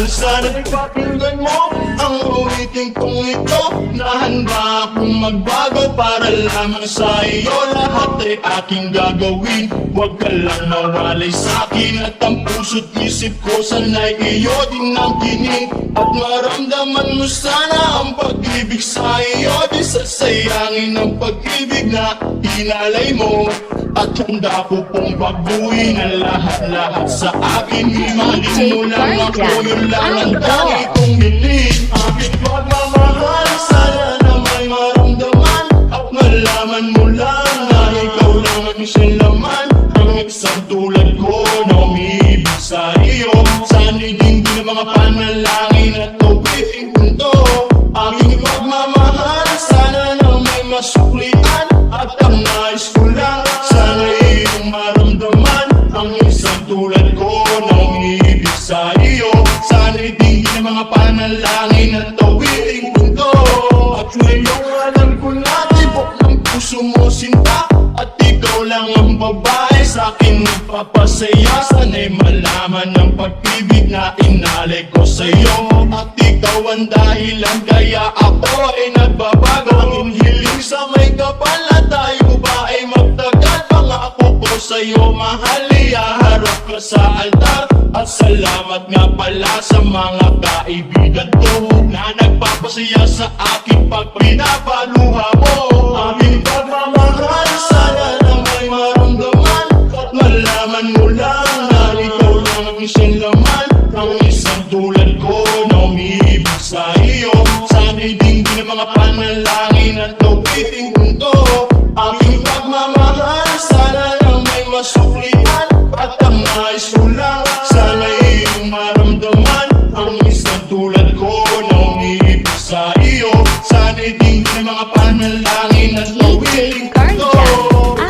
Sana'y pakinggan mo ang ulitin kong ito. Nahanda akong magbago para lamang sa iyo. Lahat ay aking gagawin, huwag ka lang mawalay sa'kin. At ang puso't isip ko sana'y iyo din ang kinig. At maramdaman mo sana ang pag-ibig sa iyo. Di sasayangin ang pag-ibig na inalay mo. At handa ko pong pagbuhin ang lahat-lahat sa akin. Imanin mo lang ako, yun lang ang tangi kong hiling. Aking pagmamahal, sana na may maramdaman. At malaman mo lang na ikaw lang ang siyang laman. Ang isang tulad ko na umiibig sa iyo. Sana'y dinggin ang mga panalangin at tuwiting punto. Aking pagmamahal, sana na may masuklian. At ang nais ko lang, sana iyong maramdaman. Ang isang tulad ko na umiibig sa iyo. Sana'y dinggin ang mga panalangin at tuwiting punto. At ngayong alam ko na tibok ng puso mo sinta. At ikaw lang ang babae sa'kin magpapasaya. Sana'y malaman ang pag-ibig na inalay ko sa'yo. At ikaw ang dahilan kaya ako ay nagbabago. Ang hiling sa may kapal na tayo ba ay magtagal. Pangako ko sa'yo mahal, ihaharap ka sa altar. At salamat nga pala sa mga kaibigan ko na nagpapasaya sa akin pag pinapaluha mo. Aming pagmamahal, sana na may maramdaman. At malaman mo lang na ikaw lang ang isang laman. Ang isang tulad ko na umiibig sa iyo. Sana'y dinggin ang mga panalangin at tuwiting punto. Aming pagmamahal, sana na may masuklian. At ang nais ko lang, sana iyong maramdaman. Ang isang tulad ko na umiibig sa iyo. Sana'y dinggin ang mga panalangin at tuwiting punto.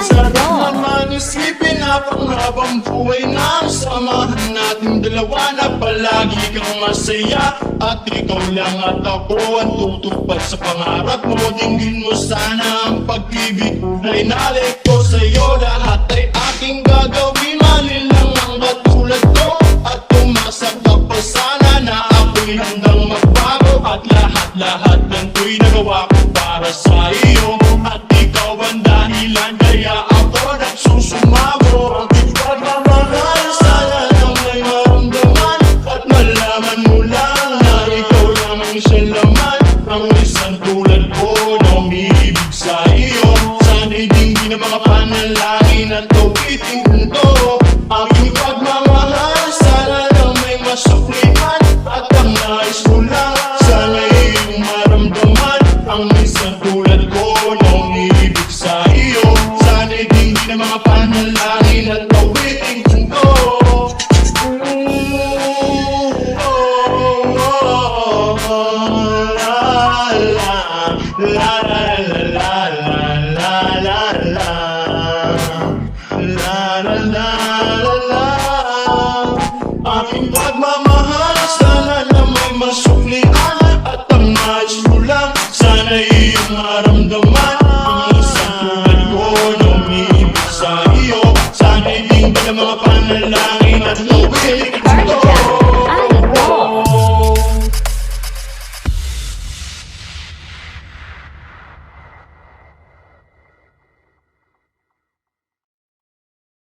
Sana naman isipin na panghabang buhay na samahan nating dalawa na palagi kang masaya. At ikaw lang at ako ang tutupad sa pangarap mo. Dinggin mo sana ang pag-ibig na inalay ko sa'yo. Lahat ay aking gagawin, mali lang ang katulad ko. At umasa ka pa sana na ako'y handang magbago. At lahat-lahat ng ko'y nagawa ko para sa iyo. At ikaw ang dahilan kaya ako nagsusumamo. Ang pagmamahal, sana na may maramdaman. At malaman mo lang na ikaw lang ang isang laman. Ang isang tulad ko na umiibig sa iyo. Sana'y dinggin ang mga panalangin at tuwiting punto. Aking pagmamahal, sana na may masuklian. At ang nais ko lang, sana iyong maramdaman. Ang isang tulad ko na umiibig sa iyo. Sana'y dinggin ang mga panalangin at tuwiting punto. La la la la la la la la la la la la. Aking pagmamahal, sana na may masuklian. At ang nais ko lang, sana iyong maramdaman. Ang isang tulad ko na umiibig sa iyo. Sana'y dinggin ang mga panalangin at tuwiting